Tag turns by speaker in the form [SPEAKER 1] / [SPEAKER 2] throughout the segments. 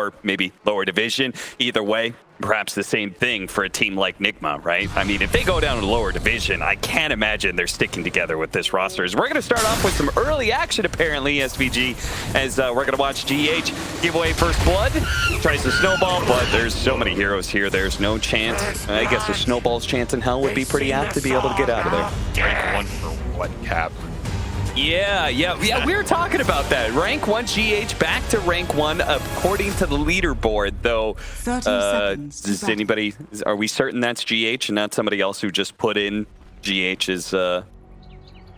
[SPEAKER 1] or maybe lower division. Either way, perhaps the same thing for a team like Nigma, right? I mean, if they go down to the lower division, I can't imagine they're sticking together with this roster. We're going to start off with some early action, apparently, SVG, as we're going to watch GH give away first blood. Tries to snowball, but there's so many heroes here. There's no chance. I guess a snowball's chance in hell would be pretty apt to be able to get out of there.
[SPEAKER 2] Rank 1 for what, Cap?
[SPEAKER 1] Yeah, we were talking about that. Rank 1 GH back to rank 1 according to the leaderboard, though.
[SPEAKER 3] 30 seconds.
[SPEAKER 1] Does anybody, are we certain that's GH and not somebody else who just put in GH's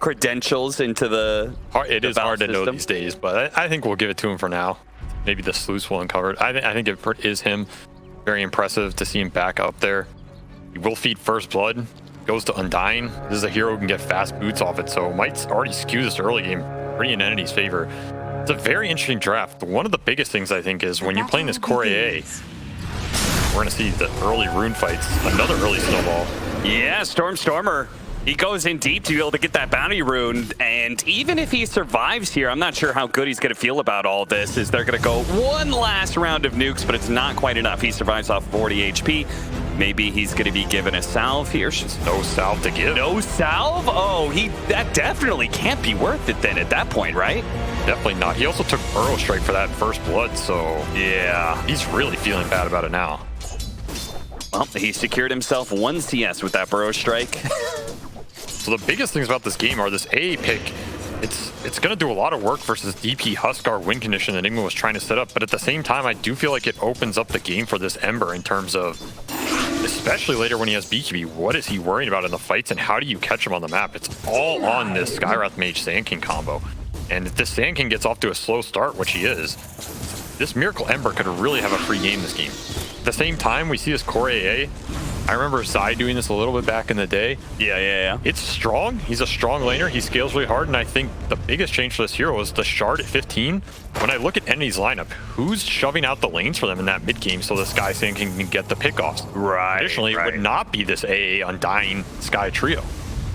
[SPEAKER 1] credentials into the
[SPEAKER 2] It is hard to know these days, but I think we'll give it to him for now. Maybe the sleuths will uncover it. I think it is him. Very impressive to see him back up there. He will feed first blood. Goes to Undying. This is a hero who can get fast boots off it, so might already skew this early game pretty in Entity's favor. It's a very interesting draft. One of the biggest things I think is when you're playing this core AA, we're going to see the early rune fights, another early snowball.
[SPEAKER 1] Yeah, Stormer. He goes in deep to be able to get that bounty rune, and even if he survives here, I'm not sure how good he's going to feel about all this, as they're going to go one last round of nukes, but it's not quite enough. He survives off 40 HP. Maybe he's going to be given a salve here.
[SPEAKER 2] No salve to give.
[SPEAKER 1] No salve? Oh, that definitely can't be worth it then at that point, right?
[SPEAKER 2] Definitely not. He also took Burrow Strike for that first blood, so
[SPEAKER 1] yeah,
[SPEAKER 2] he's really feeling bad about it now.
[SPEAKER 1] Well, he secured himself 1 CS with that Burrow Strike.
[SPEAKER 2] So the biggest things about this game are this AA pick. It's going to do a lot of work versus DP Huskar win condition that Enigma was trying to set up, but at the same time, I do feel like it opens up the game for this Ember in terms of, especially later when he has BKB, what is he worrying about in the fights and how do you catch him on the map? It's all on this Skywrath Mage Sand King combo. And if this Sand King gets off to a slow start, which he is, this Miracle Ember could really have a free game this game. At the same time, we see this core AA. I remember Zai doing this a little bit back in the day.
[SPEAKER 1] Yeah.
[SPEAKER 2] It's strong. He's a strong laner. He scales really hard, and I think the biggest change for this hero is the shard at 15. When I look at Entity's lineup, who's shoving out the lanes for them in that mid game so the Sky Sand King can get the pickoffs?
[SPEAKER 1] Right.
[SPEAKER 2] Additionally, it would not be this AA Undying Sky trio.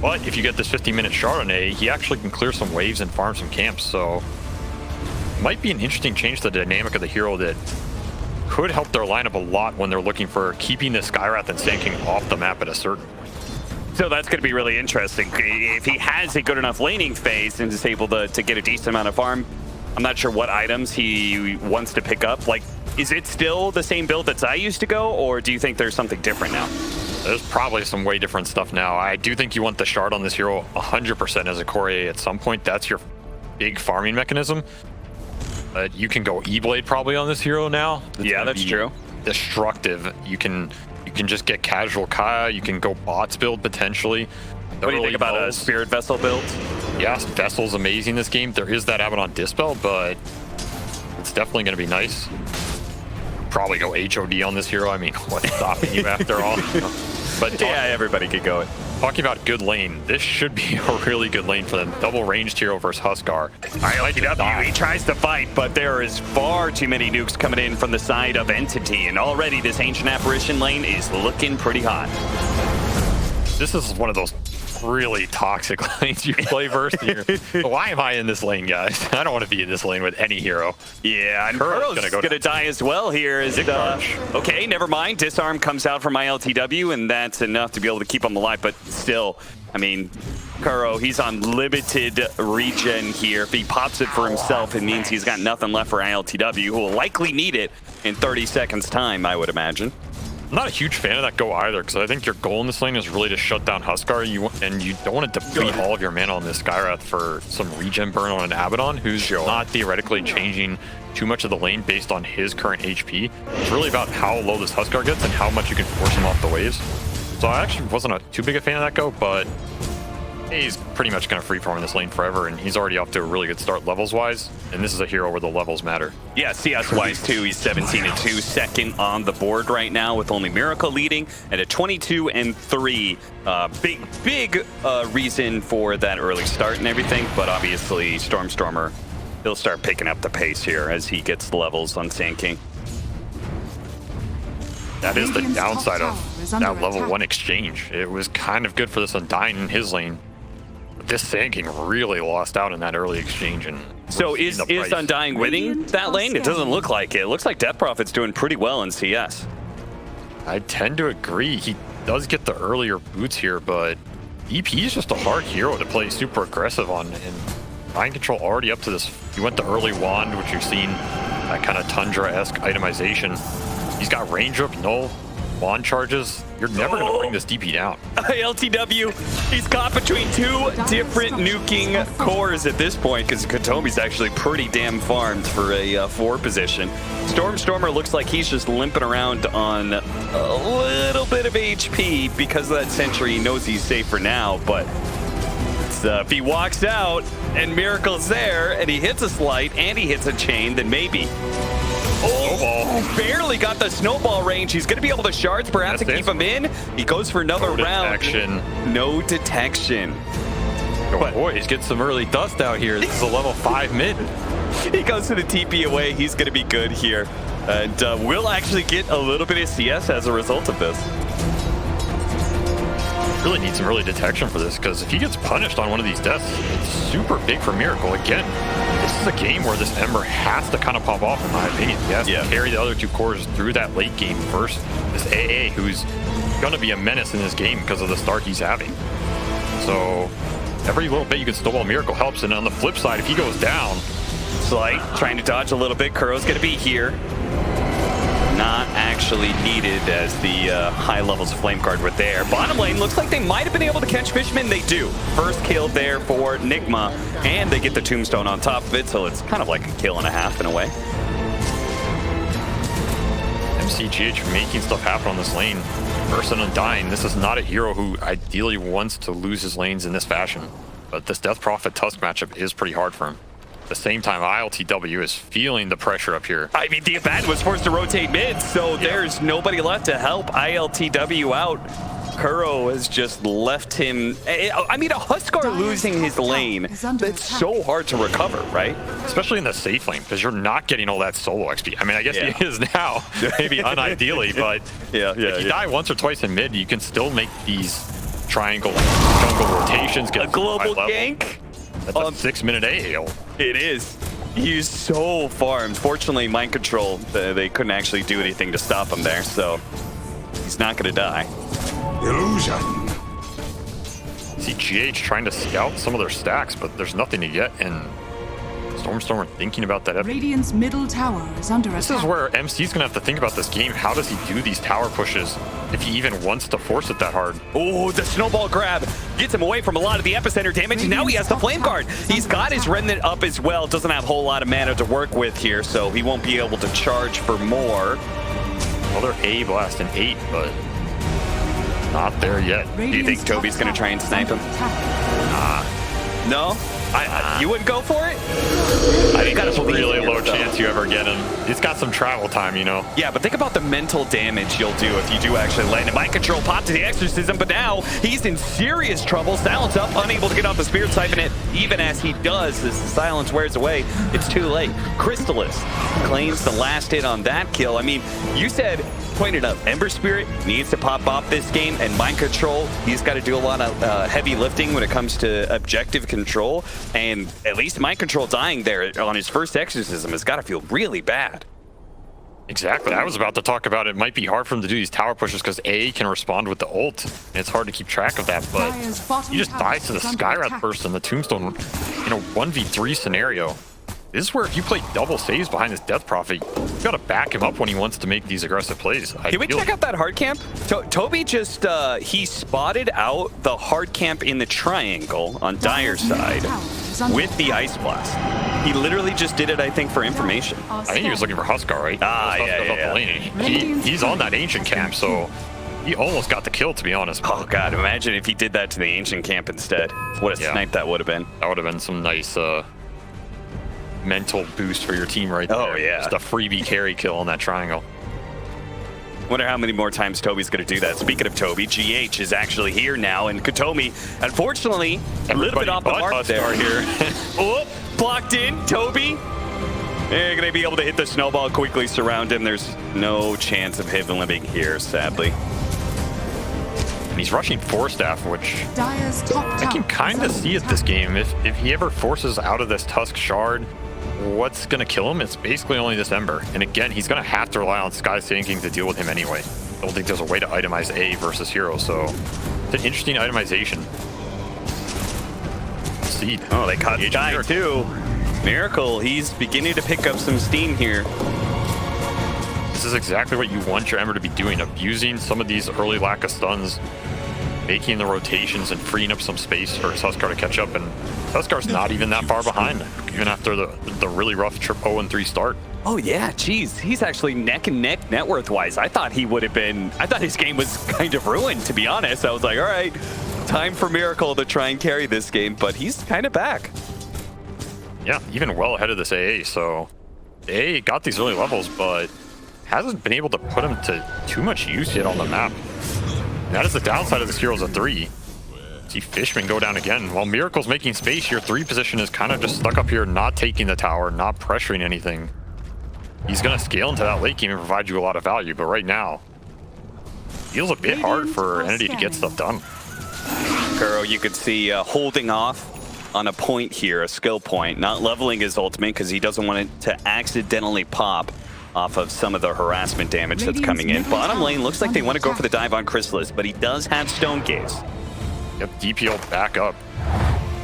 [SPEAKER 2] But if you get this 15-minute shard on AA, he actually can clear some waves and farm some camps. So it might be an interesting change to the dynamic of the hero that could help their lineup a lot when they're looking for keeping the Skywrath and Sand King off the map at a certain point.
[SPEAKER 1] So that's going to be really interesting. If he has a good enough laning phase and is able to get a decent amount of farm, I'm not sure what items he wants to pick up. Like, is it still the same build that Zai used to go, or do you think there's something different now?
[SPEAKER 2] There's probably some way different stuff now. I do think you want the shard on this hero 100% as a core A at some point. That's your big farming mechanism. You can go E-Blade probably on this hero now.
[SPEAKER 1] Yeah, that's true.
[SPEAKER 2] Destructive. You can just get casual Kaya. You can go bots build potentially.
[SPEAKER 1] What do you think about a Spirit Vessel build?
[SPEAKER 2] Yes, Vessel's amazing this game. There is that Abaddon Dispel, but it's definitely going to be nice. Probably go HOD on this hero. I mean, what's stopping you after all? But
[SPEAKER 1] yeah, everybody could go it.
[SPEAKER 2] Talking about good lane, this should be a really good lane for them. Double ranged hero versus Huskar.
[SPEAKER 1] He tries to fight, but there is far too many nukes coming in from the side of Entity, and already this Ancient Apparition lane is looking pretty hot.
[SPEAKER 2] This is one of those really toxic lanes you play versus here. Why am I in this lane, guys? I don't want to be in this lane with any hero.
[SPEAKER 1] Yeah, and Kuro's gonna die as well here. Okay, never mind. Disarm comes out from ILTW, and that's enough to be able to keep him alive, but still, I mean, Kuro, he's on limited regen here. If he pops it for himself, it means he's got nothing left for ILTW, who will likely need it in 30 seconds time, I would imagine.
[SPEAKER 2] I'm not a huge fan of that go either, because I think your goal in this lane is really to shut down Huskar, and you don't want to deplete all of your mana on this Skywrath for some regen burn on an Abaddon, who's not theoretically changing too much of the lane based on his current HP. It's really about how low this Huskar gets and how much you can force him off the waves. So I actually wasn't too big a fan of that go, but he's pretty much going to freeform in this lane forever, and he's already off to a really good start levels-wise, and this is a hero where the levels matter.
[SPEAKER 1] Yeah, CS-wise too, he's 17-2, second on the board right now with only Miracle leading at a 22-3. Big reason for that early start and everything, but obviously Stormer, he'll start picking up the pace here as he gets the levels on Sand King.
[SPEAKER 2] That is the downside of that level 1 exchange. It was kind of good for this Undying in his lane. This Sand King really lost out in that early exchange, and
[SPEAKER 1] So is Undying winning that lane? It doesn't look like it. It looks like Death Prophet's doing pretty well in CS.
[SPEAKER 2] I tend to agree. He does get the earlier boots here, but EP is just a hard hero to play super aggressive on. And Mind Control already up to this. He went the early wand, which you've seen, that kind of Tundra-esque itemization. He's got range up, null, wand charges. You're never going to bring this DP down.
[SPEAKER 1] LTW, he's caught between two different nuking cores at this point because Katomi's actually pretty damn farmed for a 4 position. Stormer looks like he's just limping around on a little bit of HP because of that sentry. He knows he's safe for now, but if he walks out and Miracle's there and he hits a slight and he hits a chain, then maybe. Oh, barely got the snowball range. He's going to be able to shards perhaps to keep him in. He goes for another round. No detection.
[SPEAKER 2] Oh boy, he's getting some early dust out here. This is a level 5 mid.
[SPEAKER 1] He goes to the TP away. He's going to be good here. And we'll actually get a little bit of CS as a result of this.
[SPEAKER 2] Really need some early detection for this, because if he gets punished on one of these deaths, it's super big for Miracle. Again, this is a game where this Ember has to kind of pop off, in my opinion. He has to carry the other 2 cores through that late game first. This AA, who's going to be a menace in this game because of the start he's having. So every little bit you can snowball Miracle helps, and on the flip side, if he goes down...
[SPEAKER 1] Slight, trying to dodge a little bit. Kuro's going to be here. Not actually needed as the high levels of Flame Guard were there. Bottom lane looks like they might have been able to catch Fishman. They do. First kill there for Nigma, and they get the tombstone on top of it, so it's kind of like a kill and a half in a way.
[SPEAKER 2] MCGH making stuff happen on this lane. Versus Undying, this is not a hero who ideally wants to lose his lanes in this fashion, but this Death Prophet Tusk matchup is pretty hard for him. At the same time, ILTW is feeling the pressure up here.
[SPEAKER 1] I mean, the Abaddon was forced to rotate mid, so there's nobody left to help ILTW out. Kuro has just left him. I mean, a Huskar losing his lane, that's so hard to recover, right?
[SPEAKER 2] Especially in the safe lane, because you're not getting all that solo XP. I mean, I guess he is now, maybe unideally, but if you die once or twice in mid, you can still make these triangle jungle rotations. Get
[SPEAKER 1] a global gank.
[SPEAKER 2] That's a 6-minute AHL.
[SPEAKER 1] It is. He's so farmed. Fortunately, Mind Control, they couldn't actually do anything to stop him there, so he's not going to die.
[SPEAKER 3] Illusion.
[SPEAKER 2] See GH trying to scout some of their stacks, but there's nothing to get, and Stormer thinking about that.
[SPEAKER 4] Radiant's middle tower is under attack.
[SPEAKER 2] This is where MC's gonna have to think about this game. How does he do these tower pushes if he even wants to force it that hard?
[SPEAKER 1] Oh, the snowball grab gets him away from a lot of the epicenter damage, and now he has the flame guard. He's got his remnant up as well. Doesn't have a whole lot of mana to work with here, so he won't be able to charge for more.
[SPEAKER 2] Another A blast in 8, but not there yet.
[SPEAKER 1] Do you think Toby's gonna try and snipe him? No? You wouldn't go for it?
[SPEAKER 2] I think that's a really low chance you ever get him. He's got some travel time, you know.
[SPEAKER 1] Yeah, but think about the mental damage you'll do if you do actually land it. Mind Control popped to the Exorcism, but now he's in serious trouble. Silence up, unable to get off the Spirit Siphon it. Even as he does, as the silence wears away, it's too late. Crystallis claims the last hit on that kill. I mean, you pointed up, Ember Spirit needs to pop off this game, and Mind Control, he's got to do a lot of heavy lifting when it comes to objective control, and at least Mind Control dying there on his first Exorcism has got to feel really bad.
[SPEAKER 2] Exactly. I was about to talk about it might be hard for him to do these tower pushes because A can respond with the ult, and it's hard to keep track of that, but he just dies to the Skywrath burst and the Tombstone in a 1v3 scenario. This is where if you play double saves behind this Death Prophet, you gotta back him up when he wants to make these aggressive plays.
[SPEAKER 1] Can we check out that hard camp? Toby just, he spotted out the hard camp in the triangle on Dyer's side with the Ice Blast. He literally just did it, I think, for information.
[SPEAKER 2] I think he was looking for Huskar, right? He's on that Ancient camp, so he almost got the kill, to be honest.
[SPEAKER 1] Oh, God, imagine if he did that to the Ancient camp instead. What a snipe that would have been.
[SPEAKER 2] That would have been some nice, mental boost for your team right there.
[SPEAKER 1] Oh, yeah.
[SPEAKER 2] Just a freebie carry kill on that triangle.
[SPEAKER 1] Wonder how many more times Toby's going to do that. Speaking of Toby, GH is actually here now, and Katomi, unfortunately, a little bit off the mark there. Here. Oh, blocked in. Toby, they're going to be able to hit the snowball, quickly surround him. There's no chance of him living here, sadly.
[SPEAKER 2] And he's rushing 4-staff, which
[SPEAKER 4] Dire's top
[SPEAKER 2] I
[SPEAKER 4] tower
[SPEAKER 2] can
[SPEAKER 4] is
[SPEAKER 2] kind
[SPEAKER 4] under
[SPEAKER 2] of see it
[SPEAKER 4] attack.
[SPEAKER 2] this game. If he ever forces out of this Tusk shard, what's going to kill him? It's basically only this Ember. And again, he's going to have to rely on Sky Sinking to deal with him anyway. I don't think there's a way to itemize A versus Hero, so it's an interesting itemization. Let's see.
[SPEAKER 1] Oh, they caught Sky too. Miracle, he's beginning to pick up some steam here.
[SPEAKER 2] This is exactly what you want your Ember to be doing, abusing some of these early lack of stuns, making the rotations and freeing up some space for Huskar to catch up. And Huskar's not even that far behind, even after the really rough 0-3 start.
[SPEAKER 1] Oh yeah, geez, he's actually neck and neck net worth wise. I thought he would have been, I thought his game was kind of ruined, to be honest. I was like, all right, time for Miracle to try and carry this game, but he's kind of back.
[SPEAKER 2] Yeah, even well ahead of this AA. So AA got these early levels, but hasn't been able to put him to too much use yet on the map. And that is the downside of this Heroes of 3. See Fishman go down again. While Miracle's making space, your 3 position is kind of just stuck up here, not taking the tower, not pressuring anything. He's going to scale into that late game and provide you a lot of value, but right now, feels a bit hard for Entity to get stuff done.
[SPEAKER 1] Kuro, you could see holding off on a point here, a skill point, not leveling his ultimate because he doesn't want it to accidentally pop off of some of the harassment damage that's coming in. Bottom lane looks like they want to go for the dive on Crystallis, but he does have Stone Gaze.
[SPEAKER 2] Yep, DPL back up.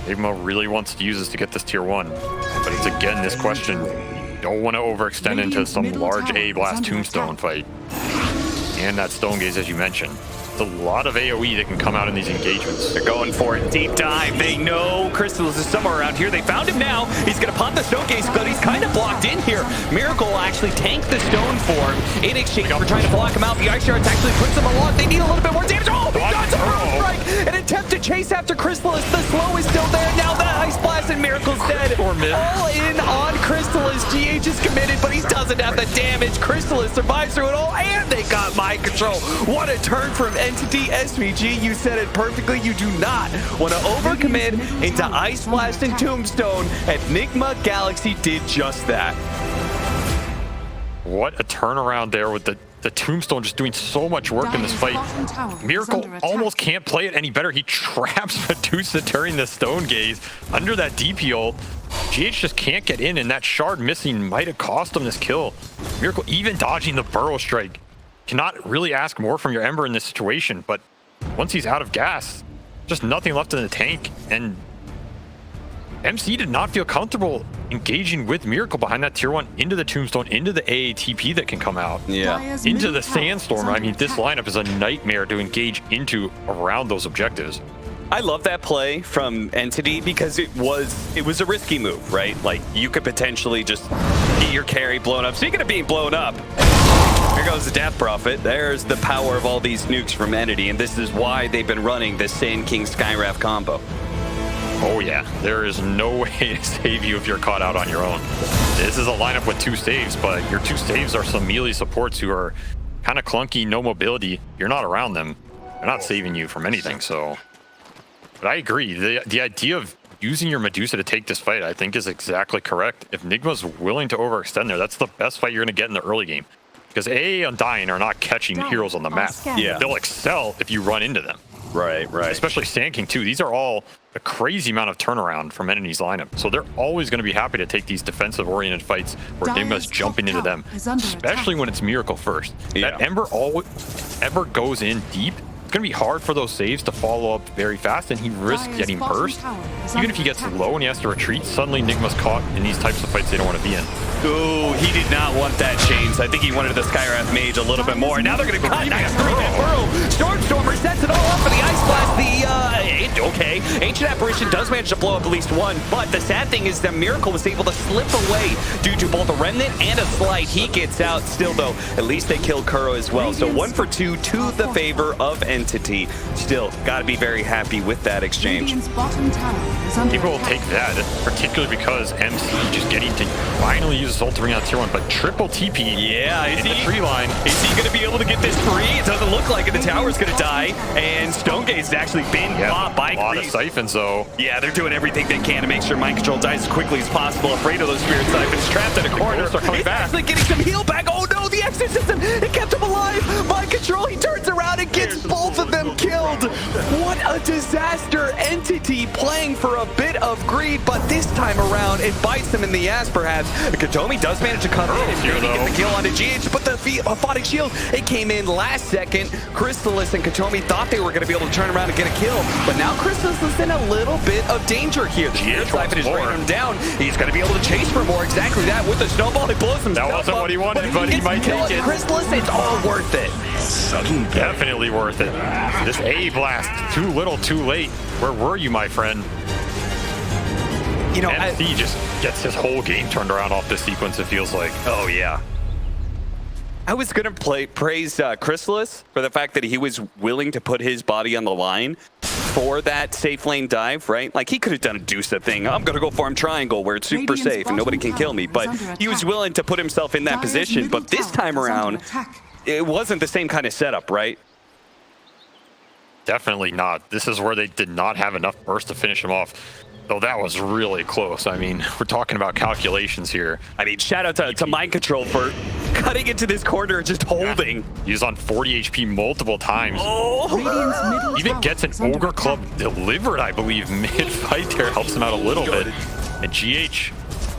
[SPEAKER 2] Nigma really wants to use this to get this tier 1, but it's again this question. You don't want to overextend into some large A blast tombstone fight. And that Stone Gaze, as you mentioned. A lot of AoE that can come out in these engagements.
[SPEAKER 1] They're going for it. Deep dive. They know Crystallis is somewhere around here. They found him now. He's going to pop the Stone Gaze, but he's kind of blocked in here. Miracle will actually tank the stone form in exchange for trying to block him out. The Ice Shards actually puts him along. They need a little bit more damage. Oh, he got some Burrow Strike. An attempt to chase after Crystallis. The slow is still there. Now the Ice Blast and Miracle's dead. All in on Crystallis. GH is committed, but he doesn't have the damage. Crystallis survives through it all, and they got mind control. What a turn from Entity. SVG, you said it perfectly. You do not want to overcommit into Ice Blast and Tombstone, and Nigma Galaxy did just that.
[SPEAKER 2] What a turnaround there with the Tombstone just doing so much work in this fight. Miracle almost can't play it any better. He traps Medusa during the Stone Gaze under that DP ult. GH just can't get in, and that shard missing might have cost him this kill. Miracle even dodging the Burrow Strike. Cannot really ask more from your Ember in this situation, but once he's out of gas, just nothing left in the tank, and MC did not feel comfortable engaging with Miracle behind that tier 1 into the Tombstone, into the AATP that can come out.
[SPEAKER 1] Yeah.
[SPEAKER 2] Into the Sandstorm. I mean, this lineup is a nightmare to engage into around those objectives.
[SPEAKER 1] I love that play from Entity because it was a risky move, right? Like, you could potentially just get your carry blown up. Speaking of being blown up, here goes the Death Prophet. There's the power of all these nukes from Entity, and this is why they've been running the Sand King Skywrath combo.
[SPEAKER 2] Oh yeah, there is no way to save you if you're caught out on your own. This is a lineup with 2 saves, but your 2 saves are some melee supports who are kind of clunky, no mobility. You're not around them. They're not saving you from anything, so... But I agree, the idea of using your Medusa to take this fight, I think, is exactly correct. If Nigma's willing to overextend there, that's the best fight you're going to get in the early game. Because AA Undying are not catching heroes on the map.
[SPEAKER 1] Yeah.
[SPEAKER 2] They'll excel if you run into them.
[SPEAKER 1] Right.
[SPEAKER 2] Especially Sand King too. These are all a crazy amount of turnaround from Entity's lineup. So they're always going to be happy to take these defensive-oriented fights where Nigma's jumping into them, especially when it's Miracle first.
[SPEAKER 1] Yeah.
[SPEAKER 2] That Ember ever goes in deep. It's going to be hard for those saves to follow up very fast, and he risks getting burst. Even if he gets low and he has to retreat, suddenly Nigma's caught in these types of fights they don't want to be in.
[SPEAKER 1] Ooh, he did not want that chains. I think he wanted the Skywrath Mage a little bit more. Now they're going to cut. Nice through that Burrow. Stormstormer sets it all up for the Ice Blast. Okay, Ancient Apparition does manage to blow up at least one, but the sad thing is that Miracle was able to slip away due to both a Remnant and a Slight. He gets out still, though. At least they killed Kuro as well. So 1 for 2 to the favor of Entity. Still, got to be very happy with that exchange.
[SPEAKER 2] People will take that, particularly because MC just getting to finally use his ult to bring out tier 1, but triple TP in the tree line.
[SPEAKER 1] Is he going to be able to get this free? It doesn't look like it. The tower's going to die, and Stone Gaze has actually been popped by
[SPEAKER 2] a lot of siphons, though.
[SPEAKER 1] Yeah, they're doing everything they can to make sure Mind Control dies as quickly as possible. Afraid of those Spirit Siphons, trapped in a corner. He's actually getting some heal back. Oh no, the exorcism, it kept him alive. Mind Control, he turns around and gets both of them. them killed. What a disaster. Entity playing for a bit of greed, but this time around, it bites them in the ass, perhaps. Katomi does manage to come in and
[SPEAKER 2] here,
[SPEAKER 1] maybe
[SPEAKER 2] though.
[SPEAKER 1] get the kill onto GH, but the Aphotic Shield, it came in last second. Crystallis and Katomi thought they were going to be able to turn around and get a kill, but now Crystallis is in a little bit of danger here. The Spirit Siphon is bringing him down. He's going to be able to chase for more. Exactly that with the snowball. He blows himself
[SPEAKER 2] That wasn't
[SPEAKER 1] up,
[SPEAKER 2] what he wanted, but he might take it.
[SPEAKER 1] Crystallis, it's all worth it.
[SPEAKER 2] Definitely worth it. This A blast, too little, too late. Where were you, my friend?
[SPEAKER 1] You know,
[SPEAKER 2] MC just gets his whole game turned around off this sequence, it feels like.
[SPEAKER 1] oh yeah. I was gonna praise Crystallis for the fact that he was willing to put his body on the line for that safe lane dive, right? Like he could have done a Dusa thing. I'm gonna go farm triangle where it's super
[SPEAKER 4] Radiant's
[SPEAKER 1] safe and nobody can kill me. But
[SPEAKER 4] bottom tower is
[SPEAKER 1] he was
[SPEAKER 4] under
[SPEAKER 1] willing to put himself in that
[SPEAKER 4] Dire's
[SPEAKER 1] position.
[SPEAKER 4] middle
[SPEAKER 1] But this
[SPEAKER 4] tower
[SPEAKER 1] time
[SPEAKER 4] is under
[SPEAKER 1] around,
[SPEAKER 4] attack.
[SPEAKER 1] it wasn't the same kind of setup, right?
[SPEAKER 2] Definitely not. This is where they did not have enough burst to finish him off. Though that was really close. I mean, we're talking about calculations here.
[SPEAKER 1] I mean, shout out to Mind Control for cutting into this corner and just holding.
[SPEAKER 2] He was on 40 HP multiple times.
[SPEAKER 1] Oh,
[SPEAKER 4] Radiant's middle
[SPEAKER 2] Even
[SPEAKER 4] tower
[SPEAKER 2] gets an
[SPEAKER 4] is under
[SPEAKER 2] Ogre Club
[SPEAKER 4] attack.
[SPEAKER 2] delivered, I believe, mid-fight there. Helps him out a little bit. And GH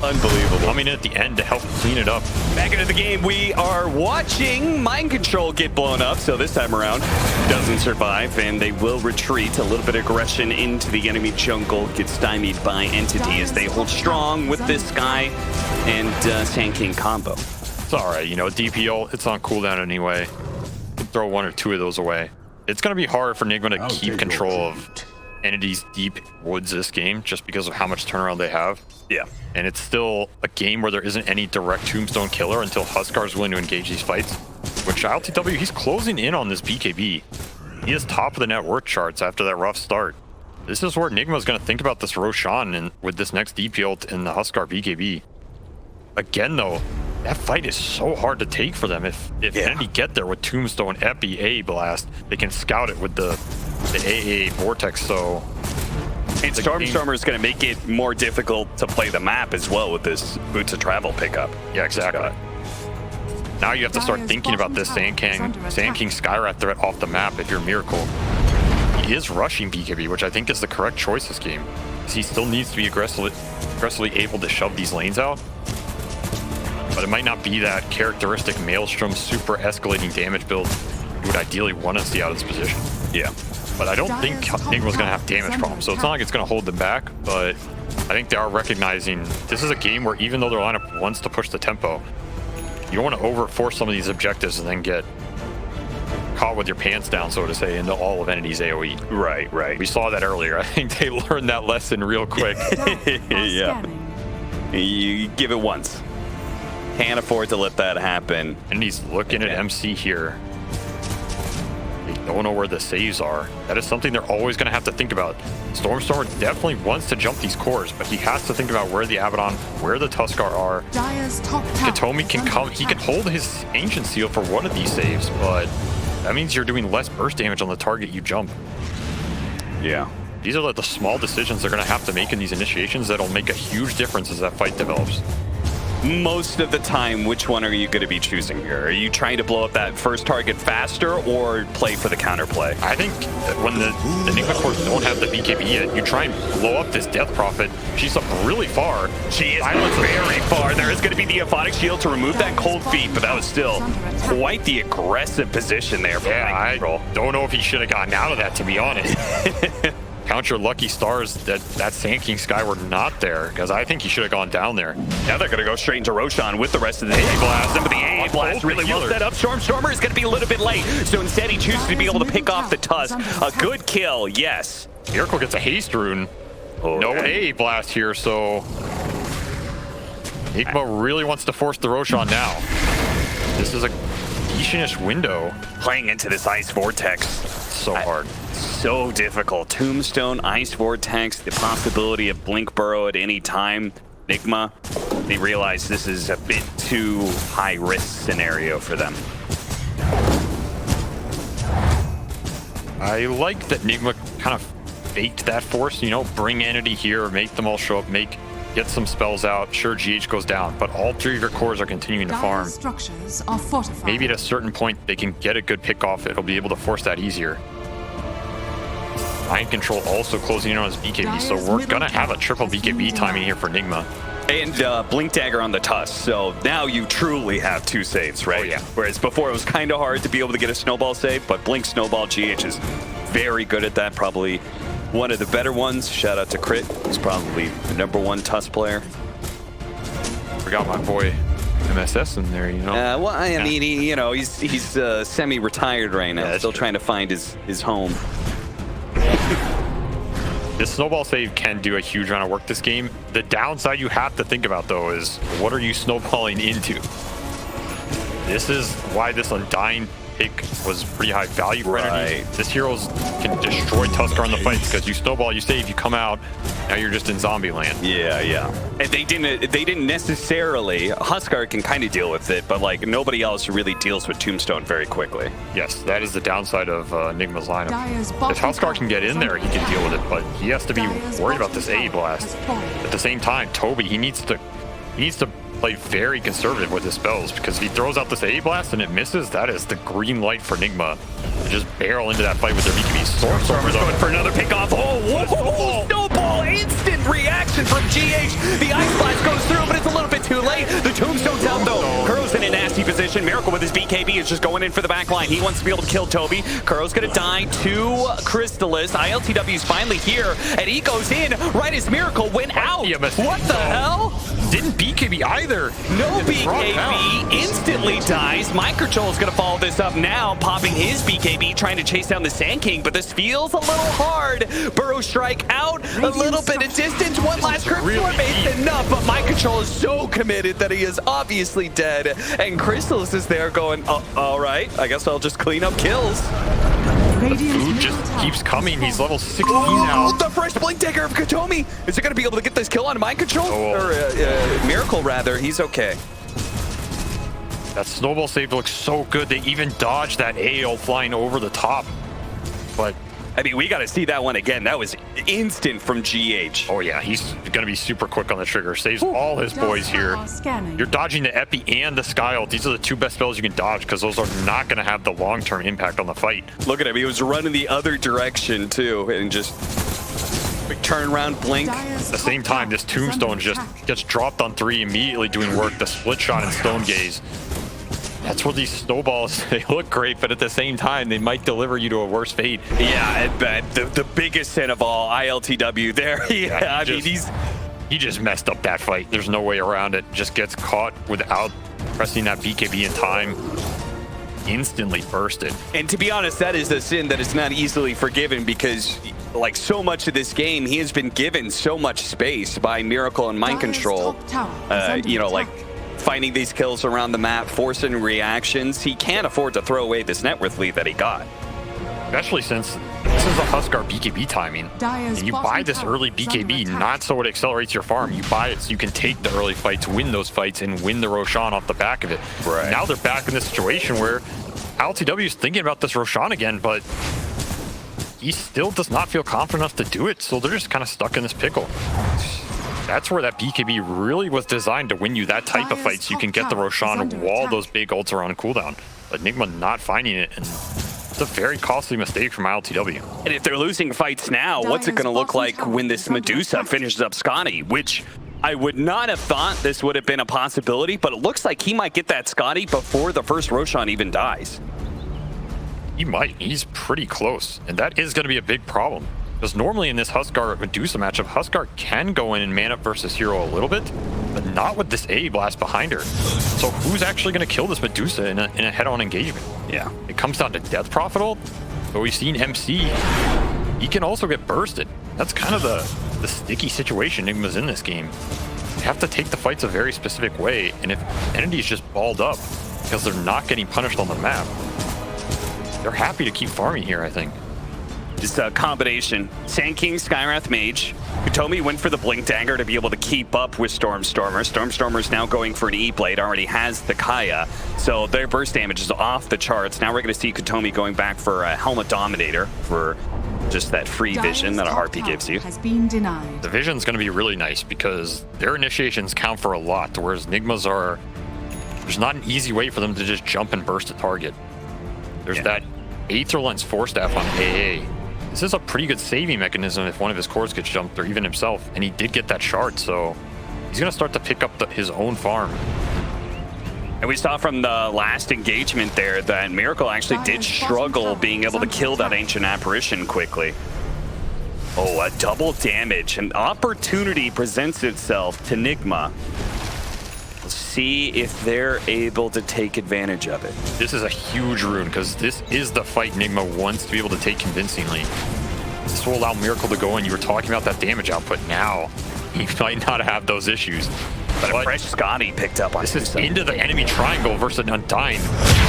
[SPEAKER 1] unbelievable.
[SPEAKER 2] coming in at the end to help clean it up.
[SPEAKER 1] Back into the game, we are watching Mind Control get blown up, so this time around doesn't survive, and they will retreat. A little bit of aggression into the enemy jungle, gets stymied by Entity as they hold strong with this Sky and Sand King combo.
[SPEAKER 2] It's all right, you know, DPO, it's on cooldown anyway. Throw one or two of those away. It's going to be hard for Nigma to keep control of Entity's deep woods this game, just because of how much turnaround they have.
[SPEAKER 1] Yeah.
[SPEAKER 2] And it's still a game where there isn't any direct tombstone killer until Huskar's willing to engage these fights. Which LTW, he's closing in on this BKB. He is top of the net worth charts after that rough start. This is where Nigma's going to think about this Roshan and with this next DP ult in the Huskar BKB. Again, though, that fight is so hard to take for them. If Entity get there with Tombstone, Epi, A Blast, they can scout it with the AA Vortex, so...
[SPEAKER 1] And Stormstormer is going to make it more difficult to play the map as well with this Boots of Travel pickup.
[SPEAKER 2] Yeah, exactly. Now you have to start thinking about this Sand King Skywrath threat off the map if you're Miracle. He is rushing BKB, which I think is the correct choice this game. Because he still needs to be aggressively able to shove these lanes out. But it might not be that characteristic Maelstrom super escalating damage build you would ideally want to see out of this position.
[SPEAKER 1] Yeah.
[SPEAKER 2] But I don't think Nigma's going to have damage problems, so it's not like it's going to hold them back, but I think they are recognizing this is a game where even though their lineup wants to push the tempo, you don't want to overforce some of these objectives and then get caught with your pants down, so to say, into all of Entity's AoE.
[SPEAKER 1] Right, right.
[SPEAKER 2] We saw that earlier. I think they learned that lesson real quick.
[SPEAKER 1] Yeah. You give it once. Can't afford to let that happen.
[SPEAKER 2] And he's looking at MC here. They don't know where the saves are. That is something they're always going to have to think about. Stormstormer definitely wants to jump these cores, but he has to think about where the Abaddon, where the Tuskar are.
[SPEAKER 4] Dire's top tower
[SPEAKER 2] Katomi can
[SPEAKER 4] is
[SPEAKER 2] come.
[SPEAKER 4] under
[SPEAKER 2] He can
[SPEAKER 4] attack.
[SPEAKER 2] hold his Ancient Seal for one of these saves, but that means you're doing less burst damage on the target you jump.
[SPEAKER 1] Yeah.
[SPEAKER 2] These are the small decisions they're going to have to make in these initiations that'll make a huge difference as that fight develops.
[SPEAKER 1] Most of the time, which one are you going to be choosing here? Are you trying to blow up that first target faster or play for the counterplay?
[SPEAKER 2] I think that when the Enigma cores don't have the BKB yet, you try and blow up this Death Prophet. She's up really far.
[SPEAKER 1] She is very far. There is going to be the Aphotic Shield to remove that cold feet, but that was still quite the aggressive position there for
[SPEAKER 2] Yeah,
[SPEAKER 1] Mind
[SPEAKER 2] I
[SPEAKER 1] Control.
[SPEAKER 2] don't know if he should have gotten out of that, to be honest. Count your lucky stars that Sand King Sky were not there, because I think he should have gone down there.
[SPEAKER 1] Now they're going to go straight into Roshan with the rest of the A Blast. But the A Blast really well set up. Stormstormer is going to be a little bit late, so instead he chooses to be able to pick off the Tusk. A good kill, yes.
[SPEAKER 2] Miracle gets a haste rune. No A Blast here, so Nigma really wants to force the Roshan now. This is a decentish window.
[SPEAKER 1] Playing into this Ice Vortex.
[SPEAKER 2] So hard.
[SPEAKER 1] So difficult. Tombstone, Ice Vortex, the possibility of Blink Burrow at any time. Nigma, they realize this is a bit too high risk scenario for them.
[SPEAKER 2] I like that Nigma kind of faked that force, you know, bring Entity here, make them all show up, get some spells out. Sure, GH goes down, but all three of your cores are continuing to farm.
[SPEAKER 4] Dire's structures are fortified.
[SPEAKER 2] Maybe at a certain point they can get a good pick off. It'll be able to force that easier. Mind Control also closing in on his BKB, so we're going to have a triple BKB timing here for Nigma.
[SPEAKER 1] And Blink Dagger on the Tusk, so now you truly have 2 saves, right?
[SPEAKER 2] Oh, yeah.
[SPEAKER 1] Whereas before it was kind of hard to be able to get a snowball save, but Blink Snowball GH is very good at that, probably one of the better ones. Shout out to Crit, who's probably the #1 Tusk player.
[SPEAKER 2] Forgot my boy MSS in there, you know.
[SPEAKER 1] Well, I mean, he's semi-retired right now, still trying to find his home.
[SPEAKER 2] This snowball save can do a huge amount of work this game. The downside you have to think about, though, is what are you snowballing into? This is why this Undying pick was pretty high value for energy. This hero can destroy Tuskar in the fights because you snowball, you save, you come out, now you're just in zombie land.
[SPEAKER 1] Yeah. And they didn't necessarily. Huskar can kind of deal with it, but like nobody else really deals with Tombstone very quickly.
[SPEAKER 2] Yes, that is the downside of Nigma's lineup. If Huskar can get in there, he can deal with it, but he has to be worried about this A blast. At the same time, Toby, he needs to play very conservative with his spells, because if he throws out this A blast and it misses, that is the green light for Nigma to just barrel into that fight with their BKB.
[SPEAKER 1] Stormstormer's going for another pickoff. Oh, snowball! Instant reaction from GH. The Ice Blast goes through, but it's a little bit too late. The Tombstone's out though. Kuro's in a nasty position. Miracle with his BKB is just going in for the back line. He wants to be able to kill Toby. Kuro's gonna die to Crystallis. ILTW's finally here, and he goes in right as Miracle went out. What the hell?
[SPEAKER 2] Didn't BKB either.
[SPEAKER 1] No BKB, instantly dies. Mind Control is going to follow this up now, popping his BKB, trying to chase down the Sand King, but this feels a little hard. Burrow Strike out, a little bit of distance. One last Crypt Storm ain't enough, but Mind Control is so committed that he is obviously dead. And Crystallis is there going, oh, all right, I guess I'll just clean up kills.
[SPEAKER 2] The food just keeps coming. He's level 16 now.
[SPEAKER 1] The first Blink Dagger of Katomi. Is he going to be able to get this kill on Mind Control? Or Miracle, rather. He's okay.
[SPEAKER 2] That snowball save looks so good. They even dodged that AO flying over the top. But
[SPEAKER 1] I mean, we got to see that one again. That was instant from GH.
[SPEAKER 2] Oh yeah, he's going to be super quick on the trigger. Saves all his boys here. You're dodging the Epi and the Sky Ult. These are the 2 best spells you can dodge, because those are not going to have the long-term impact on the fight.
[SPEAKER 1] Look at him. He was running the other direction too, and just quick turnaround blink.
[SPEAKER 2] At the same time, this Tombstone just gets dropped on 3, immediately doing work. The split shot and Stone Gaze. That's where these snowballs, they look great, but at the same time, they might deliver you to a worse fate.
[SPEAKER 1] Yeah, I bet. The biggest sin of all, ILTW there.
[SPEAKER 2] He just messed up that fight. There's no way around it. Just gets caught without pressing that BKB in time. Instantly bursted.
[SPEAKER 1] And to be honest, that is a sin that is not easily forgiven, because like so much of this game, he has been given so much space by Miracle and Mind Control. Like finding these kills around the map, forcing reactions. He can't afford to throw away this net worth lead that he got.
[SPEAKER 2] Especially since this is a Huskar BKB timing. And you buy this early BKB not so it accelerates your farm. You buy it so you can take the early fights, win those fights, and win the Roshan off the back of it.
[SPEAKER 1] Right.
[SPEAKER 2] Now they're back in this situation where LTW is thinking about this Roshan again, but he still does not feel confident enough to do it, so they're just kind of stuck in this pickle. That's where that BKB really was designed to win you that type of fight, so you can get the Roshan while those big ults are on cooldown. But Enigma not finding it, and it's a very costly mistake from ILTW.
[SPEAKER 1] And if they're losing fights now, what's it going to look like when this Medusa finishes up Scotty? Which I would not have thought this would have been a possibility, but it looks like he might get that Scotty before the first Roshan even dies.
[SPEAKER 2] He might. He's pretty close, and that is going to be a big problem. Because normally in this Huskar Medusa matchup, Huskar can go in and man up versus hero a little bit, but not with this A blast behind her. So who's actually going to kill this Medusa in a head-on engagement?
[SPEAKER 1] Yeah.
[SPEAKER 2] It comes down to Death Prophet ult, but we've seen MC. He can also get bursted. That's kind of the sticky situation Enigma's in this game. They have to take the fights a very specific way, and if Entity's just balled up because they're not getting punished on the map, they're happy to keep farming here, I think.
[SPEAKER 1] Just a combination. Sand King, Skywrath Mage. Kutomi went for the Blink Dagger to be able to keep up with Stormstormer. Stormstormer's now going for an E-Blade, already has the Kaya. So their burst damage is off the charts. Now we're going to see Kutomi going back for a Helmet Dominator for just that free vision that a Harpy gives you.
[SPEAKER 4] Has been denied.
[SPEAKER 2] The vision's going to be really nice because their initiations count for a lot, whereas Enigmas are... There's not an easy way for them to just jump and burst a target. There's that Aether Lens Force Staff on AA. this is a pretty good saving mechanism if one of his cores gets jumped, or even himself. And he did get that shard, so he's going to start to pick up his own farm.
[SPEAKER 1] And we saw from the last engagement there that Miracle actually did struggle being able to kill that Ancient Apparition quickly. Oh, a double damage. An opportunity presents itself to Nigma. We'll see if they're able to take advantage of it.
[SPEAKER 2] This is a huge rune, because this is the fight Nigma wants to be able to take convincingly. This will allow Miracle to go in. You were talking about that damage output. Now, he might not have those issues.
[SPEAKER 1] But a fresh Scotty picked up on
[SPEAKER 2] this is into the enemy triangle versus an Undying.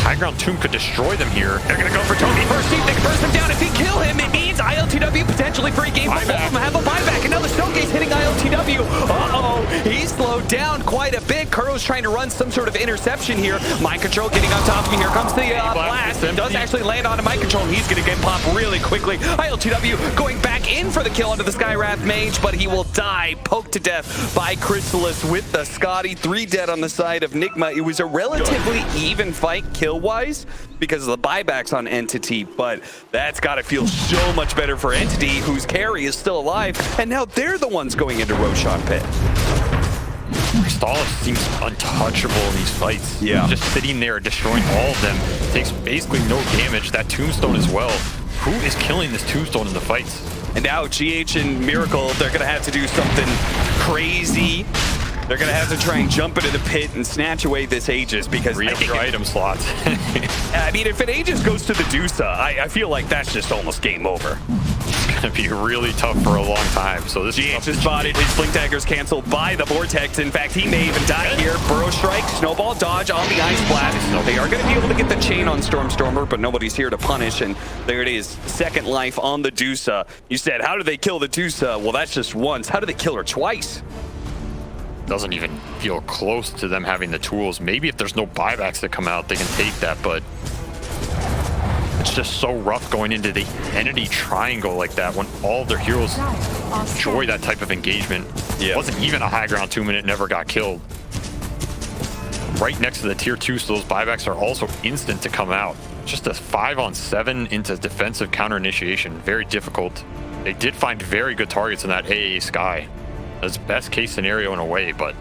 [SPEAKER 2] High ground tomb could destroy them here. They're gonna go for Toby first. See if they can burst him down. If he kill him, it means ILTW potentially free game. Both of them have a buyback. Another Stone Gaze hitting ILTW. Uh-oh, he's slowed down quite a bit. Kuro's trying to run some sort of interception here. Mind control getting on top of me. Here comes the blast. It does actually land on a mind control. He's gonna get popped really quickly. ILTW going back in for the kill onto the Skywrath Mage, but he will die, poked to death by Crystallis with the Scotty. 3 dead on the side of Nigma. It was a relatively even fight kill-wise because of the buybacks on Entity, but that's got to feel so much better for Entity, whose carry is still alive, and now they're the ones going into Roshan Pit. Crystallis seems untouchable in these fights.
[SPEAKER 1] Yeah.
[SPEAKER 2] Just sitting there destroying all of them. Takes basically no damage. That Tombstone as well. Who is killing this Tombstone in the fights?
[SPEAKER 1] And now GH and Miracle, they're going to have to do something crazy. They're going to have to try and jump into the pit and snatch away this Aegis, because
[SPEAKER 2] I think item slots.
[SPEAKER 1] I mean, if an Aegis goes to the Medusa, I feel like that's just almost game over.
[SPEAKER 2] It's going to be really tough for a long time. So this
[SPEAKER 1] GH is spotted. His Blink Dagger's canceled by the Vortex. In fact, he may even die here. Burrow Strike, Snowball Dodge on the Ice Blast. They are going to be able to get the chain on Stormer, but nobody's here to punish. And there it is. Second life on the Medusa. You said, how do they kill the Medusa? Well, that's just once. How do they kill her twice?
[SPEAKER 2] Doesn't even feel close to them having the tools. Maybe if there's no buybacks that come out, they can take that, but it's just so rough going into the entity triangle like that when all of their heroes enjoy that type of engagement. It wasn't even a high ground 2 minute, never got killed. Right next to the tier 2, so those buybacks are also instant to come out. Just a 5-on-7 into defensive counter initiation, very difficult. They did find very good targets in that AA Sky. That's best case scenario in a way, but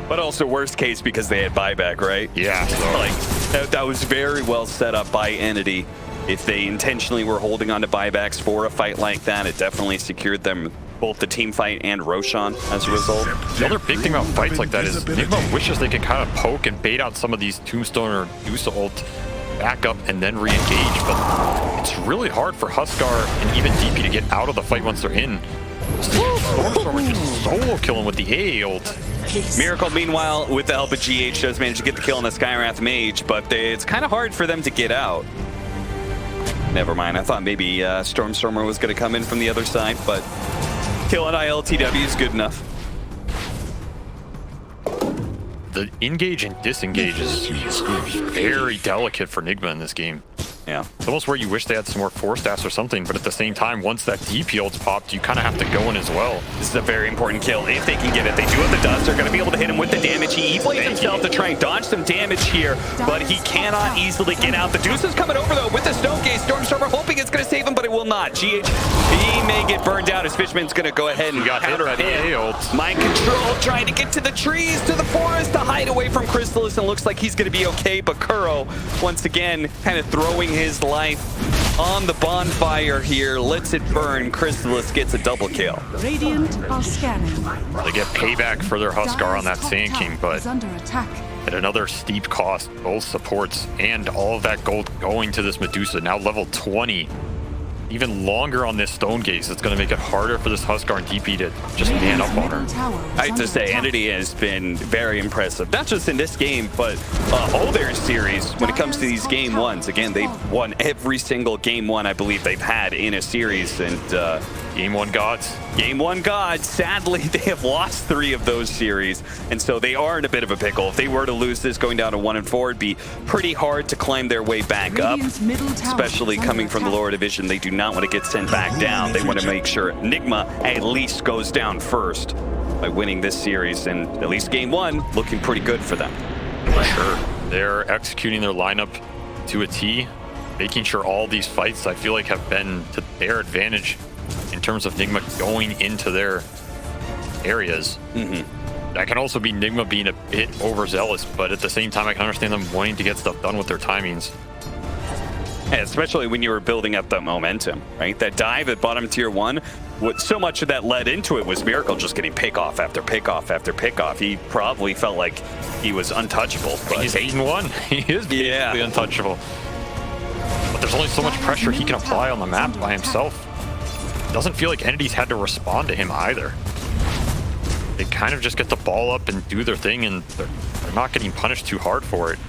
[SPEAKER 1] also worst case because they had buyback, right?
[SPEAKER 2] Yeah. So.
[SPEAKER 1] Like that was very well set up by Entity. If they intentionally were holding on to buybacks for a fight like that, it definitely secured them both the team fight and Roshan as a result.
[SPEAKER 2] The other big thing about fights like that is Nigma wishes they could kind of poke and bait out some of these Tombstone or Medusa ult back up and then re-engage, but it's really hard for Huskar and even DP to get out of the fight once they're in. Stormer just solo killing with the AA ult.
[SPEAKER 1] Miracle, meanwhile, with the help of GH, does manage to get the kill on the Skywrath Mage, but it's kind of hard for them to get out. Never mind, I thought maybe Stormer was going to come in from the other side, but kill on ILTW is good enough.
[SPEAKER 2] The engage and disengage is very delicate for Nigma in this game.
[SPEAKER 1] Yeah.
[SPEAKER 2] It's almost where you wish they had some more force stats or something, but at the same time, once that DP ult's popped, you kind of have to go in as well.
[SPEAKER 1] This is a very important kill if they can get it. They do have the dust. They're going to be able to hit him with the damage. He plays himself to try and dodge some damage here, but he cannot easily get out. The Deuce is coming over, though, with the Stone Gaze. Stormer hoping it's going to save him, but it will not. GH, he may get burned out. His Fishman's going to go ahead and counter hit. Mind control, trying to get to the trees, to the forest, to hide away from Crystallis, and looks like he's going to be okay, but Kuro, once again, kind of throwing his life on the bonfire here, lets it burn. Crystallis gets a double kill.
[SPEAKER 4] Radiant are scanning.
[SPEAKER 2] They get payback for their Huskar on that Sand King, but
[SPEAKER 4] under attack.
[SPEAKER 2] at another steep cost, both supports and all of that gold going to this Medusa, now level 20. Even longer on this Stone Gaze, it's going to make it harder for this Huskar and DP to just man up on her.
[SPEAKER 1] I have to say, Entity has been very impressive, not just in this game, but all their series when it comes to these game ones. Again, they've won every single game one I believe they've had in a series, and
[SPEAKER 2] Game 1 gods.
[SPEAKER 1] Game 1 gods. Sadly, they have lost 3 of those series, and so they are in a bit of a pickle. If they were to lose this going down to 1-4, it'd be pretty hard to climb their way back up, especially coming from the lower division. They do not want to get sent back down. They want to make sure Nigma at least goes down first by winning this series, and at least Game 1 looking pretty good for them.
[SPEAKER 2] For sure. They're executing their lineup to a T. making sure all these fights, I feel like, have been to their advantage in terms of Nigma going into their areas. That can also be Nigma being a bit overzealous, but at the same time, I can understand them wanting to get stuff done with their timings.
[SPEAKER 1] Yeah, especially when you were building up that momentum, right? That dive at bottom tier 1, what so much of that led into it was Miracle just getting pick off after pick off after pick off. He probably felt like he was untouchable. But
[SPEAKER 2] he's 8-1. He is basically untouchable. But there's only so much pressure he can apply on the map by himself. It doesn't feel like entities had to respond to him either. They kind of just get the ball up and do their thing, and they're not getting punished too hard for it.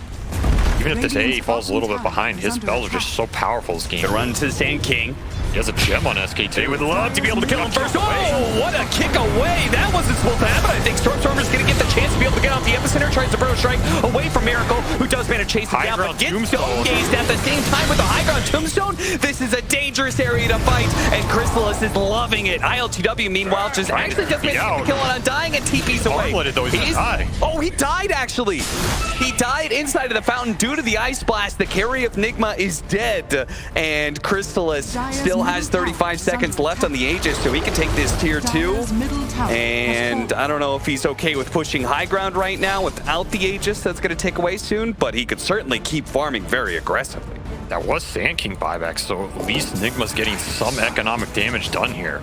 [SPEAKER 2] Even if this A falls a little bit behind, his spells are just so powerful this game.
[SPEAKER 1] The run to the Sand King.
[SPEAKER 2] He has a gem on SK2.
[SPEAKER 1] They would love to be able to kill him first. Oh, what a kick away. That wasn't supposed to happen. I think Stormstormer's going to get the chance to be able to get off the epicenter. Tries to burrow strike away from Miracle, who does manage to chase him down, but gets stone gazed at the same time with the high ground tombstone. This is a dangerous area to fight, and Crystallis is loving it. ILTW, meanwhile, just actually just managed to get the kill on Undying and TP's away. Oh, he died, actually. He died inside of the fountain due to the Ice Blast. The carry of Nigma is dead, and Crystallis still has 35 seconds left on the Aegis, so he can take this tier 2. And I don't know if he's okay with pushing high ground right now without the Aegis that's going to take away soon, but he could certainly keep farming very aggressively.
[SPEAKER 2] That was Sand King buyback, so at least Nigma's getting some economic damage done here.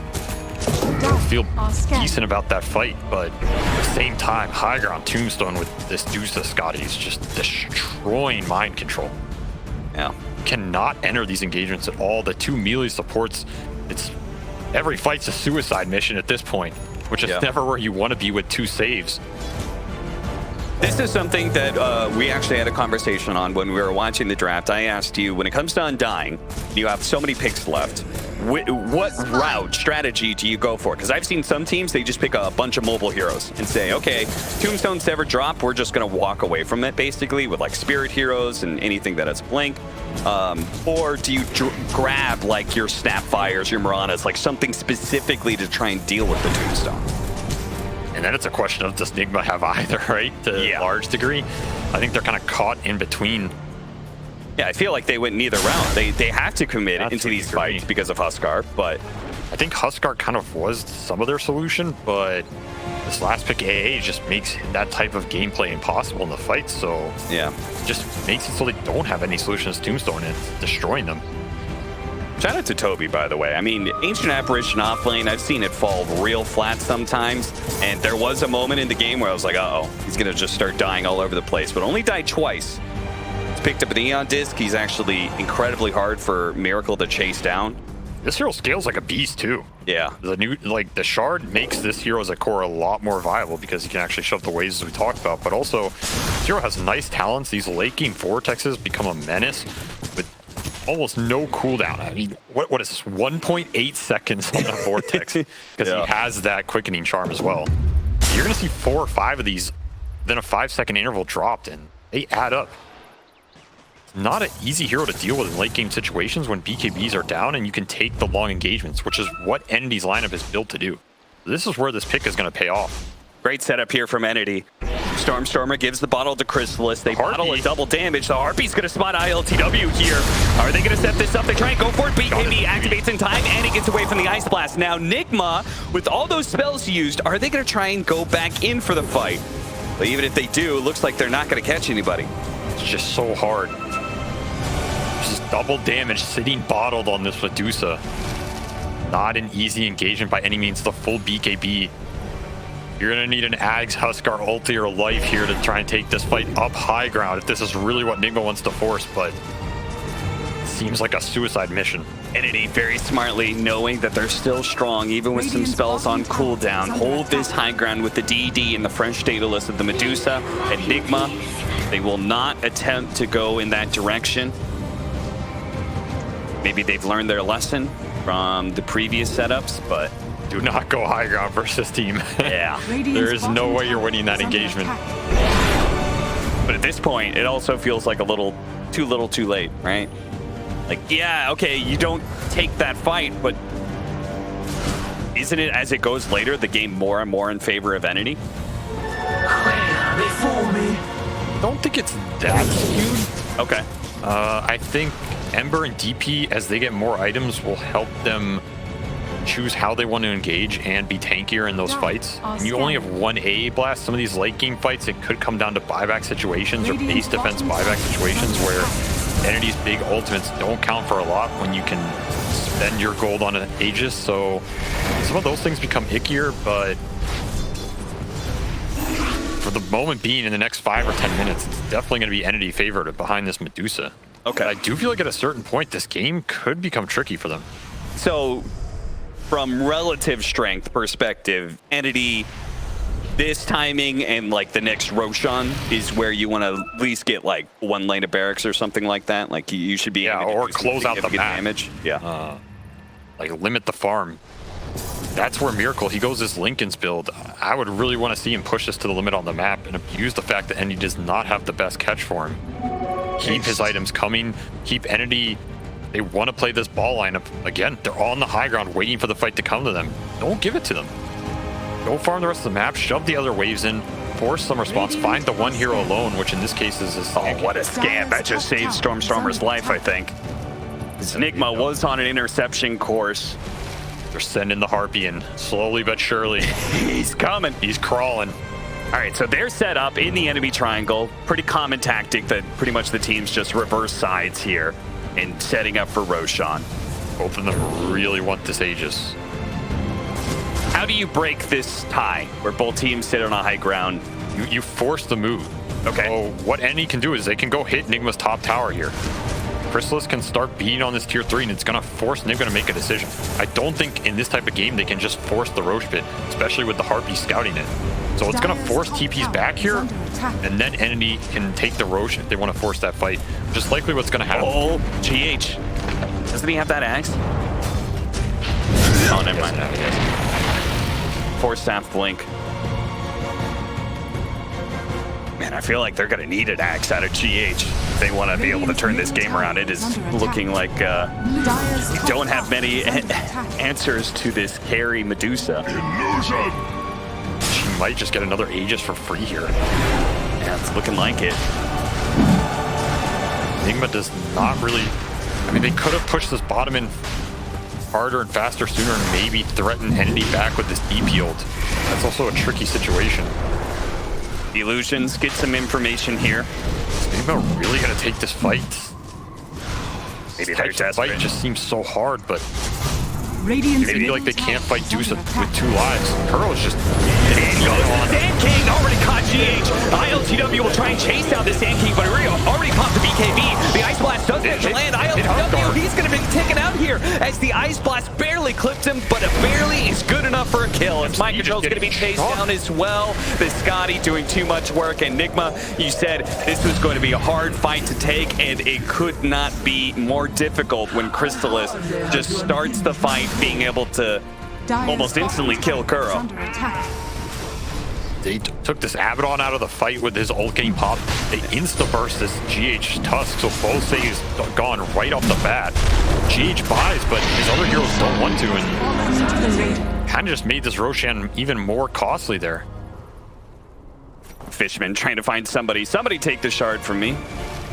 [SPEAKER 2] I feel decent about that fight, but at the same time, high ground tombstone with this Medusa Scotty is just destroying mind control.
[SPEAKER 1] Yeah.
[SPEAKER 2] Cannot enter these engagements at all. The 2 melee supports, it's every fight's a suicide mission at this point, which is never where you want to be with 2 saves.
[SPEAKER 1] This is something that we actually had a conversation on when we were watching the draft. I asked you, when it comes to Undying, you have so many picks left. What route, strategy do you go for? Because I've seen some teams, they just pick a bunch of mobile heroes and say, okay, tombstones never drop, we're just going to walk away from it, basically, with like spirit heroes and anything that has blink. Or do you grab like your Snapfires, your Miranas, like something specifically to try and deal with the tombstone?
[SPEAKER 2] And then it's a question of, does Nigma have either, right? To a large degree. I think they're kind of caught in between.
[SPEAKER 1] Yeah, I feel like they went neither round. They have to commit into these fights because of Huskar, but
[SPEAKER 2] I think Huskar kind of was some of their solution, but this last pick AA just makes that type of gameplay impossible in the fight, so
[SPEAKER 1] yeah,
[SPEAKER 2] just makes it so they don't have any solutions to Tombstone and it's destroying them.
[SPEAKER 1] Shout out to Toby, by the way. I mean, Ancient Apparition offlane, I've seen it fall real flat sometimes, and there was a moment in the game where I was like, uh-oh, he's going to just start dying all over the place, but only died twice. He's picked up an Eon Disc. He's actually incredibly hard for Miracle to chase down.
[SPEAKER 2] This hero scales like a beast, too.
[SPEAKER 1] Yeah.
[SPEAKER 2] The Shard makes this hero as a core a lot more viable because he can actually shove the waves as we talked about, but also this hero has nice talents. These late game vortexes become a menace with almost no cooldown. I mean, what is this? 1.8 seconds on the vortex because he has that quickening charm as well. You're going to see 4 or 5 of these, then a 5-second interval dropped, and they add up. It's not an easy hero to deal with in late game situations when BKBs are down and you can take the long engagements, which is what Entity's lineup is built to do. This is where this pick is going to pay off.
[SPEAKER 1] Great setup here from Entity. Stormstormer gives the bottle to Crystallis. They bottle a double damage. The Harpy's going to spot ILTW here. Are they going to set this up? They try and go for it. BKB activates in time, and he gets away from the Ice Blast. Now, Nigma, with all those spells used, are they going to try and go back in for the fight? But even if they do, it looks like they're not going to catch anybody.
[SPEAKER 2] It's just so hard. Just double damage sitting bottled on this Medusa. Not an easy engagement by any means. The full BKB. You're going to need an Ags, Huskar, ulti, or life here to try and take this fight up high ground if this is really what Nigma wants to force, but it seems like a suicide mission.
[SPEAKER 1] Entity very smartly, knowing that they're still strong, even with some spells on cooldown, hold this high ground with the DD and the French Daedalus of the Medusa and Nigma. They will not attempt to go in that direction. Maybe they've learned their lesson from the previous setups, but
[SPEAKER 2] do not go high ground versus this team.
[SPEAKER 1] Yeah.
[SPEAKER 2] There is no way you're winning that engagement.
[SPEAKER 1] But at this point, it also feels like a little too late, right? Like, yeah, okay, you don't take that fight, but isn't it, as it goes later, the game more and more in favor of Entity?
[SPEAKER 2] I don't think it's that skewed.
[SPEAKER 1] Okay.
[SPEAKER 2] I think Ember and DP, as they get more items, will help them choose how they want to engage and be tankier in those fights. When you only have one A blast, some of these late game fights, it could come down to buyback situations or base defense buyback situations where Entity's big ultimates don't count for a lot when you can spend your gold on an Aegis. So some of those things become ickier, but for the moment being, in the next 5 or 10 minutes, it's definitely going to be Entity favored behind this Medusa.
[SPEAKER 1] Okay.
[SPEAKER 2] But I do feel like at a certain point, this game could become tricky for them.
[SPEAKER 1] So, from relative strength perspective, Entity, this timing and like the next Roshan is where you want to at least get like one lane of barracks or something like that. Like you should be able to
[SPEAKER 2] or
[SPEAKER 1] do some
[SPEAKER 2] close out the map.
[SPEAKER 1] damage. Yeah.
[SPEAKER 2] Like limit the farm. That's where Miracle, he goes this Linken's build. I would really want to see him push this to the limit on the map and abuse the fact that Entity does not have the best catch for him. Keep his items coming, keep Entity, they want to play this ball lineup. Again, they're all on the high ground waiting for the fight to come to them. Don't give it to them. Go farm the rest of the map, shove the other waves in, force some response, find the one hero alone, which in this case is his...
[SPEAKER 1] Oh, what a scam. That just saved Stormstormer's life, I think. Enigma was on an interception course.
[SPEAKER 2] They're sending the Harpy in, slowly but surely.
[SPEAKER 1] He's coming.
[SPEAKER 2] He's crawling.
[SPEAKER 1] All right, so they're set up in the enemy triangle. Pretty common tactic that pretty much the teams just reverse sides here and setting up for Roshan.
[SPEAKER 2] Both of them really want this Aegis.
[SPEAKER 1] How do you break this tie where both teams sit on a high ground?
[SPEAKER 2] You force the move.
[SPEAKER 1] Okay.
[SPEAKER 2] So what Entity can do is they can go hit Nigma's top tower here. Crystallis can start beating on this tier 3 and it's going to force Nigma to make a decision. I don't think in this type of game they can just force the Roche pit, especially with the Harpy scouting it. So it's going to force TPs back here, and then Entity can take the Roche if they want to force that fight. Just likely what's going to happen.
[SPEAKER 1] Oh, GH. Doesn't he have that axe? Oh, never mind. Force staff blink. Man, I feel like they're going to need an axe out of GH if they want to be able to turn this game around. It is looking like you don't have many answers to this carry Medusa.
[SPEAKER 2] She might just get another Aegis for free here.
[SPEAKER 1] Yeah, it's looking like it.
[SPEAKER 2] Nigma does not really... I mean, they could have pushed this bottom in harder and faster sooner and maybe threaten Entity back with this DP ult. That's also a tricky situation.
[SPEAKER 1] The Illusions get some information here.
[SPEAKER 2] Is Nigma really going to take this fight?
[SPEAKER 1] Maybe
[SPEAKER 2] This
[SPEAKER 1] they're
[SPEAKER 2] type of fight
[SPEAKER 1] desperate.
[SPEAKER 2] just seems so hard, but
[SPEAKER 4] Radiant
[SPEAKER 2] maybe like they can't fight Deuce with 2 lives. Kuro is just...
[SPEAKER 1] Sand King already caught GH. ILTW will try and chase down this Sand King, but already popped the BKB. The Ice Blast does get to land. ILTW, he's going to be taken out here as the Ice Blast barely clipped him, but it barely is good enough for a kill. As Mind Control's going to be chased down as well. The Scotty doing too much work. And Nigma, you said this was going to be a hard fight to take, and it could not be more difficult when Crystallis just starts the fight being able to almost instantly kill Kuro.
[SPEAKER 2] They took this Abaddon out of the fight with his ult getting popped. They insta-burst this GH Tusk, so both saves gone right off the bat. GH buys, but his other heroes don't want to, and kind of just made this Roshan even more costly there.
[SPEAKER 1] Fishman trying to find somebody. Somebody take the shard from me.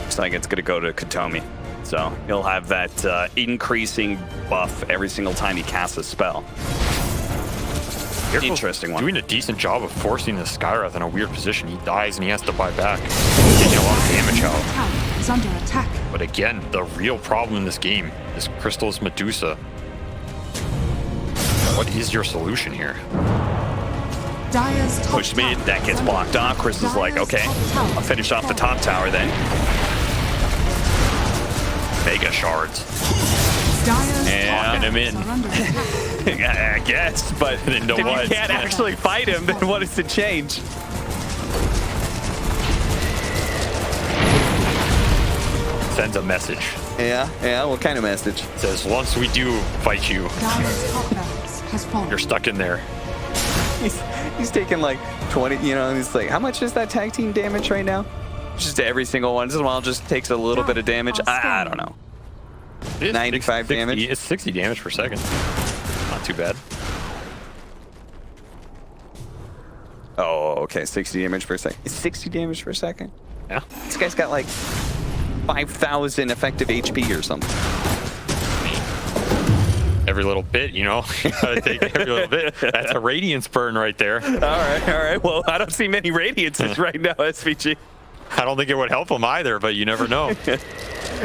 [SPEAKER 1] Looks like it's going to go to Katomi. So he'll have that increasing buff every single time he casts a spell. Interesting one.
[SPEAKER 2] Doing a decent job of forcing the Skywrath in a weird position. He dies and he has to buy back. Taking a lot of damage out.
[SPEAKER 4] Is under attack.
[SPEAKER 2] But again, the real problem in this game is Crystallis Medusa. What is your solution here?
[SPEAKER 1] Push mid, that gets blocked off. Chris is like, okay, I'll finish off the top tower then.
[SPEAKER 2] Mega shards.
[SPEAKER 1] Yeah,
[SPEAKER 2] Locking him in.
[SPEAKER 1] I guess, but if you can't actually fight him, then what does it change?
[SPEAKER 2] Sends a message.
[SPEAKER 1] Yeah, what kind of message?
[SPEAKER 2] Says, once we do fight you, you're stuck in there.
[SPEAKER 1] He's taking like 20, you know, and he's like, how much is that tag team damage right now? Just every single one. Just takes a little bit of damage. I don't know. 95 damage.
[SPEAKER 2] It's 60 damage per second. Not too bad.
[SPEAKER 1] Oh, okay, 60 damage per second. It's 60 damage per second?
[SPEAKER 2] Yeah.
[SPEAKER 1] This guy's got like 5,000 effective HP or something.
[SPEAKER 2] Every little bit, you know, you gotta take every little bit. That's a radiance burn right there.
[SPEAKER 1] All right. Well, I don't see many radiances right now, SVG.
[SPEAKER 2] I don't think it would help him either, but you never know.
[SPEAKER 1] All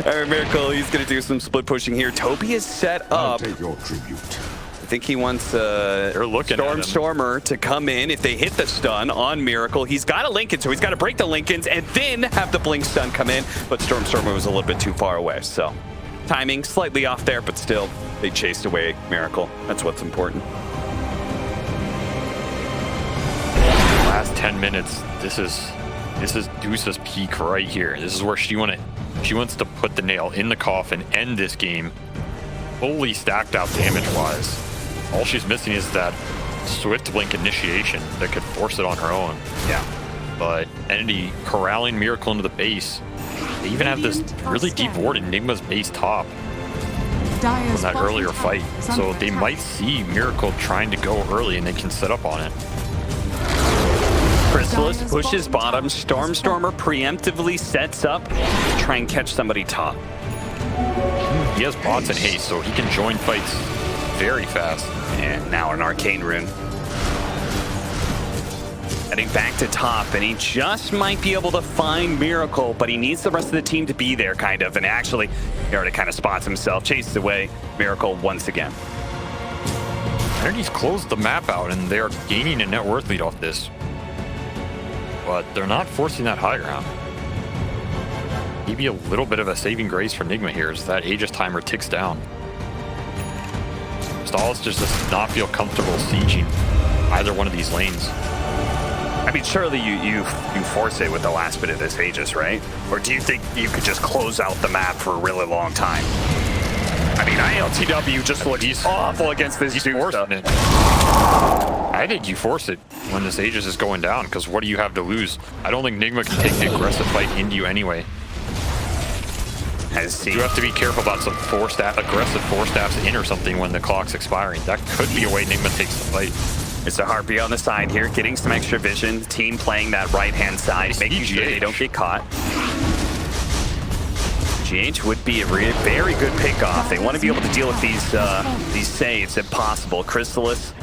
[SPEAKER 1] right, Miracle, he's going to do some split pushing here. Toby is set up.
[SPEAKER 3] Take your tribute.
[SPEAKER 1] I think he wants Stormer to come in. If they hit the stun on Miracle, he's got a Lincoln, so he's got to break the Lincolns and then have the Blink stun come in. But Stormer was a little bit too far away, so timing slightly off there, but still, they chased away Miracle. That's what's important.
[SPEAKER 2] Last 10 minutes, this is Deuce's peak right here. This is where she wants to put the nail in the coffin, end this game, fully stacked out damage-wise. All she's missing is that swift blink initiation that could force it on her own.
[SPEAKER 1] Yeah.
[SPEAKER 2] But Entity corralling Miracle into the base. They even have this really deep ward in Enigma's base top from that earlier fight. So they might see Miracle trying to go early and they can set up on it.
[SPEAKER 1] Crystallis pushes bottom. Stormer preemptively sets up to try and catch somebody top.
[SPEAKER 2] He has bots and haste, so he can join fights very fast.
[SPEAKER 1] And now an arcane rune. Heading back to top, and he just might be able to find Miracle, but he needs the rest of the team to be there, kind of. And actually, he already kind of spots himself, chases away Miracle once again.
[SPEAKER 2] Entity's closed the map out, and they're gaining a net worth lead off this. But they're not forcing that high ground. Maybe a little bit of a saving grace for Enigma here as that Aegis timer ticks down. Crystallis just does not feel comfortable sieging either one of these lanes.
[SPEAKER 1] I mean, surely you force it with the last bit of this Aegis, right? Or do you think you could just close out the map for a really long time? I mean, ILTW just looks awful against this dude.
[SPEAKER 2] Forcing it. I think you force it when this Aegis is going down, because what do you have to lose? I don't think Enigma can take the aggressive fight into you anyway. You have to be careful about some aggressive force stabs in or something when the clock's expiring. That could be a way Enigma takes the fight.
[SPEAKER 1] It's a Harpy on the side here, getting some extra vision. Team playing that right-hand side, making sure they don't get caught. GH would be a very good pick-off. They want to be able to deal with these saves if possible. Crystallis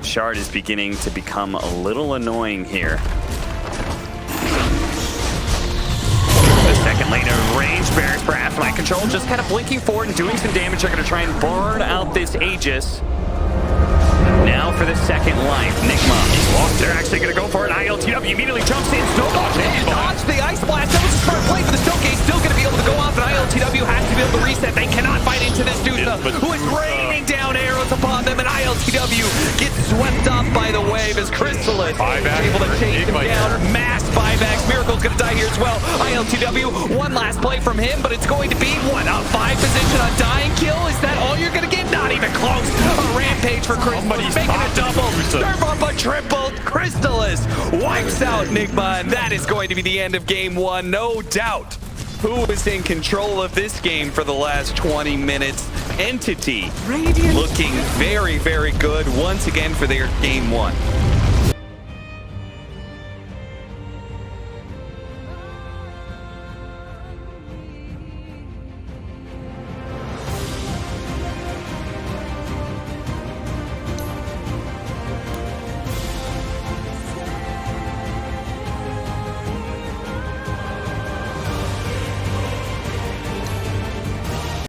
[SPEAKER 1] Shard is beginning to become a little annoying here. The second lane of range, Barris perhaps my control, just kind of blinking forward and doing some damage. They're going to try and burn out this Aegis. Now for the second life, Nigma. They're actually going to go for it. ILTW immediately jumps in. Snowball and dodge the Ice Blast. That was a smart play for the Stokey. Still going to be able to go off, and ILTW has to be able to reset. They cannot fight into this Dusa, who is raining down arrows upon them, and ILTW gets swept up by the wave as Crystallis is able to chase him down. Mass buybacks. Miracle's going to die here as well. ILTW, one last play from him, but it's going to be, what, a 5 position on dying kill? Is that all you're going to get? Not even close. A rampage for Crystallis, making a double. Serve up a triple. Crystallis wipes out Nigma, and that is going to be the end of game one, no doubt. Who is in control of this game for the last 20 minutes? Entity looking very, very good once again for their game one.